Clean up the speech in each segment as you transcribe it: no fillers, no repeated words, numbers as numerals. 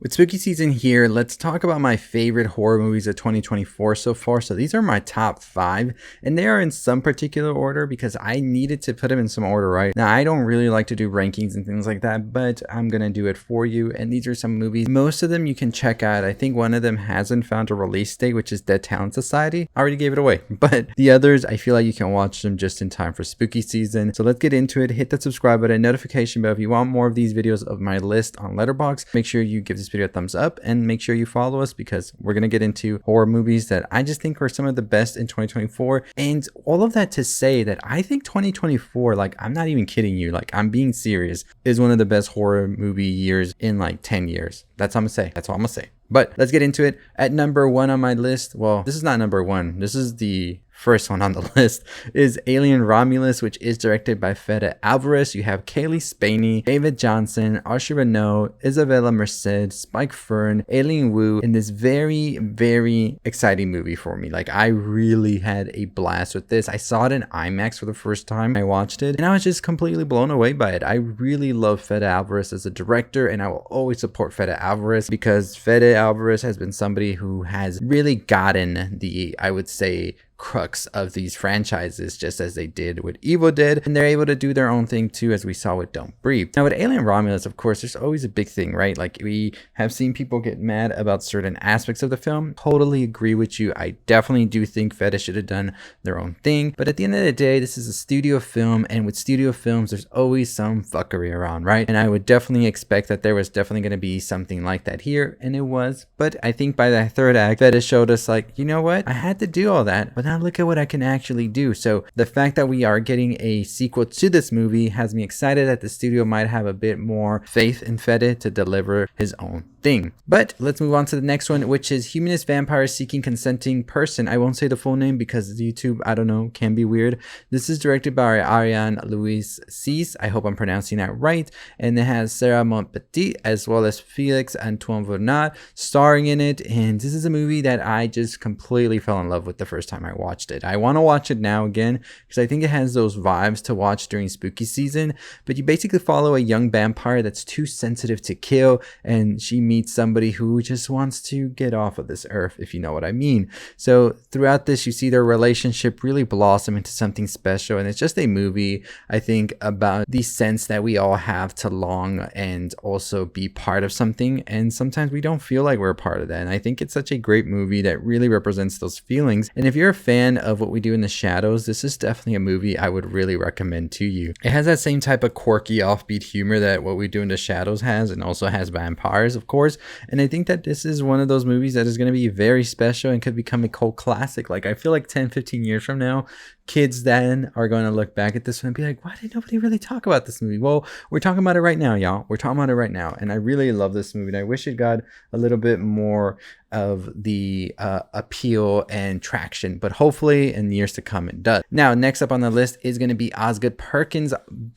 With spooky season here, let's talk about my favorite horror movies of 2024 so far. So these are my top 5, and they are in some particular order because I needed to put them in some order, right? Now, I don't really like to do rankings and things like that, but I'm gonna do it for you. And these are some movies. Most of them you can check out. I think one of them hasn't found a release date, which is Dead Talent Society. I already gave it away, but the others, I feel like you can watch them just in time for spooky season. So let's get into it. Hit that subscribe button, notification bell if you want more of these videos of my list on Letterboxd. Make sure you give this video a thumbs up and make sure you follow us because we're going to get into horror movies that I just think are some of the best in 2024. And all of that to say that I think 2024, like, I'm not even kidding you, like, I'm being serious, is one of the best horror movie years in like 10 years. That's what I'm gonna say. That's all I'm gonna say. But let's get into it. At number 1 on my list, well, this is not number 1. This is the first one on the list, is Alien Romulus, which is directed by Fede Alvarez. You have Kaylee Spaney, David Johnson, Arsha Renault, Isabella Merced, Spike Fern, Aileen Wu in this very, very exciting movie for me. Like, I really had a blast with this. I saw it in IMAX for the first time I watched it, and I was just completely blown away by it. I really love Fede Alvarez as a director, and I will always support Fede Alvarez because Fede Alvarez has been somebody who has really gotten the, I would say, crux of these franchises, just as they did with Evil Dead, and they're able to do their own thing too, as we saw with Don't Breathe. Now with Alien Romulus, of course, there's always a big thing, right? Like, we have seen people get mad about certain aspects of the film. Totally agree with you. I definitely do think Fede should have done their own thing, but at the end of the day, this is a studio film, and with studio films, there's always some fuckery around, right? And I would definitely expect that there was definitely going to be something like that here, and it was. But I think by the third act, Fede showed us, like, you know what? I had to do all that, but now look at what I can actually do. So the fact that we are getting a sequel to this movie has me excited that the studio might have a bit more faith in Fede to deliver his own thing. But let's move on to the next one, which is Humanist Vampire Seeking Consenting Person. I won't say the full name because YouTube, I don't know, can be weird. This is directed by Ariane Louise Cease. I hope I'm pronouncing that right. And it has Sarah Montpetit as well as Felix Antoine Vernat starring in it. And this is a movie that I just completely fell in love with the first time I watched it. I want to watch it now again because I think it has those vibes to watch during spooky season. But you basically follow a young vampire that's too sensitive to kill, and she meets somebody who just wants to get off of this earth, if you know what I mean. So throughout this, you see their relationship really blossom into something special, and it's just a movie, I think, about the sense that we all have to long and also be part of something, and sometimes we don't feel like we're a part of that. And I think it's such a great movie that really represents those feelings. And if you're a fan of What We Do in the Shadows, this is definitely a movie I would really recommend to you. It has that same type of quirky offbeat humor that What We Do in the Shadows has, and also has vampires, of course. And I think that this is one of those movies that is going to be very special and could become a cult classic. Like, I feel like 10-15 years from now, kids then are going to look back at this one and be like, why did nobody really talk about this movie? Well, we're talking about it right now, y'all. We're talking about it right now. And I really love this movie. And I wish it got a little bit more of the appeal and traction, but hopefully in years to come it does. Now, next up on the list is going to be Osgood Perkins,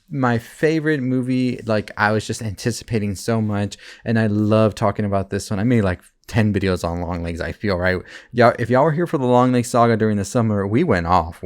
my favorite movie. Like, I was just anticipating so much, and I love talking about this one. I made like 10 videos on Longlegs, I feel, right? Y'all, if y'all were here for the Longlegs saga during the summer, we went off.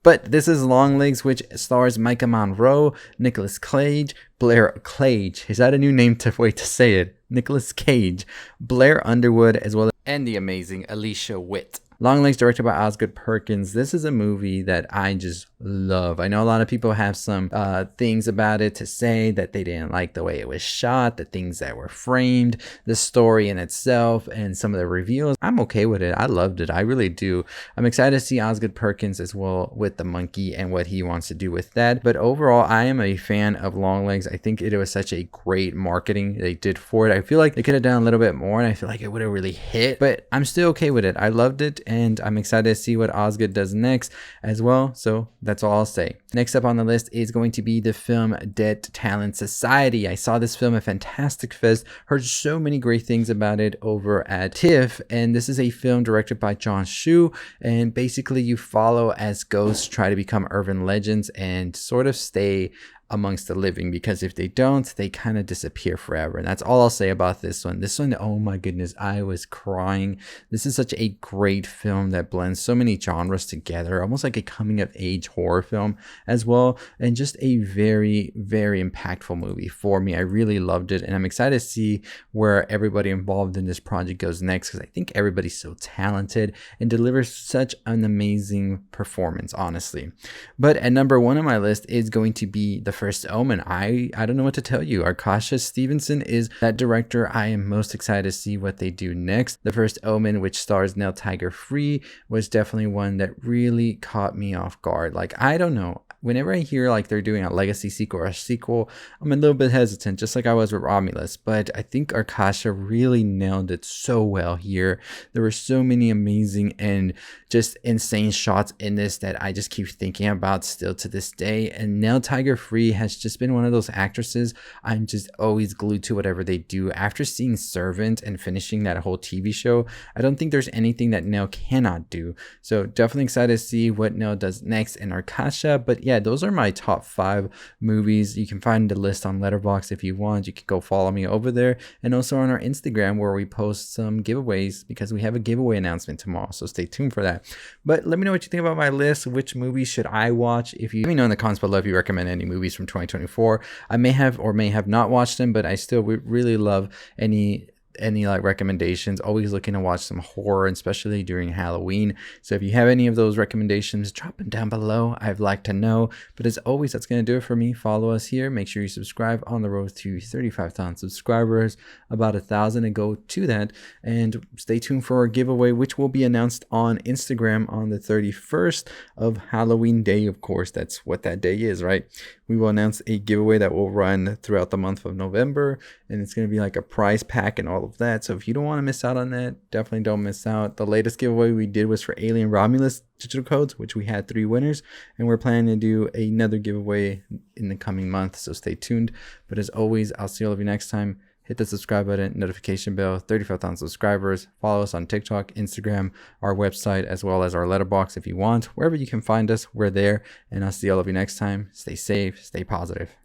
But this is Longlegs, which stars Micah Monroe, Nicolas Cage, Blair Cage. Is that a new name to wait to say it? Nicolas Cage, Blair Underwood, as well as, and the amazing Alicia Witt. Longlegs, directed by Osgood Perkins. This is a movie that I just love. I know a lot of people have some things about it to say, that they didn't like the way it was shot, the things that were framed, the story in itself, and some of the reveals. I'm okay with it. I loved it. I really do. I'm excited to see Osgood Perkins as well with the monkey and what he wants to do with that. But overall, I am a fan of Longlegs. I think it was such a great marketing they did for it. I feel like they could have done a little bit more, and I feel like it would have really hit, but I'm still okay with it. I loved it, and I'm excited to see what Osgood does next as well. So that's all I'll say. Next up on the list is going to be the film Dead Talent Society. I saw this film at Fantastic Fest, heard so many great things about it over at TIFF, and this is a film directed by John Shu, and basically you follow as ghosts try to become urban legends and sort of stay amongst the living, because if they don't, they kind of disappear forever. And that's all I'll say about this one. This one, oh my goodness, I was crying. This is such a great film that blends so many genres together, almost like a coming of age horror film as well, and just a very, very impactful movie for me. I really loved it, and I'm excited to see where everybody involved in this project goes next, because I think everybody's so talented and delivers such an amazing performance, honestly. But at number one on my list is going to be The First Omen. I don't know what to tell you. Arkasha Stevenson is that director. I am most excited to see what they do next. The First Omen, which stars Nell Tiger-Free, was definitely one that really caught me off guard. Like, I don't know. Whenever I hear like they're doing a legacy sequel or a sequel, I'm a little bit hesitant, just like I was with Romulus. But I think Arkasha really nailed it so well here. There were so many amazing and just insane shots in this that I just keep thinking about still to this day. And Nell Tiger-Free has just been one of those actresses I'm just always glued to whatever they do. After seeing Servant and finishing that whole TV show, I don't think there's anything that Nell cannot do. So definitely excited to see what Nell does next in Arkasha. But yeah, those are my top 5 movies. You can find the list on Letterboxd if you want. You can go follow me over there, and also on our Instagram, where we post some giveaways, because we have a giveaway announcement tomorrow, so stay tuned for that. But let me know what you think about my list. Which movies should I watch? If you let me know in the comments below if you recommend any movies from 2024. I may have or may have not watched them, but I still would really love any like recommendations. Always looking to watch some horror, especially during Halloween. So if you have any of those recommendations, drop them down below. I'd like to know. But as always, that's going to do it for me. Follow us here. Make sure you subscribe. On the road to 35,000 subscribers, about 1,000 to go to that. And stay tuned for our giveaway, which will be announced on Instagram on the 31st of Halloween day. Of course, that's what that day is, right? We will announce a giveaway that will run throughout the month of November, and it's going to be like a prize pack and all of that. So if you don't want to miss out on that, definitely don't miss out. The latest giveaway we did was for Alien Romulus digital codes, which we had 3 winners, and we're planning to do another giveaway in the coming month, so stay tuned. But as always, I'll see all of you next time. Hit the subscribe button, notification bell, 35,000 subscribers. Follow us on TikTok, Instagram, our website, as well as our Letterboxd if you want. Wherever you can find us, we're there. And I'll see all of you next time. Stay safe, stay positive.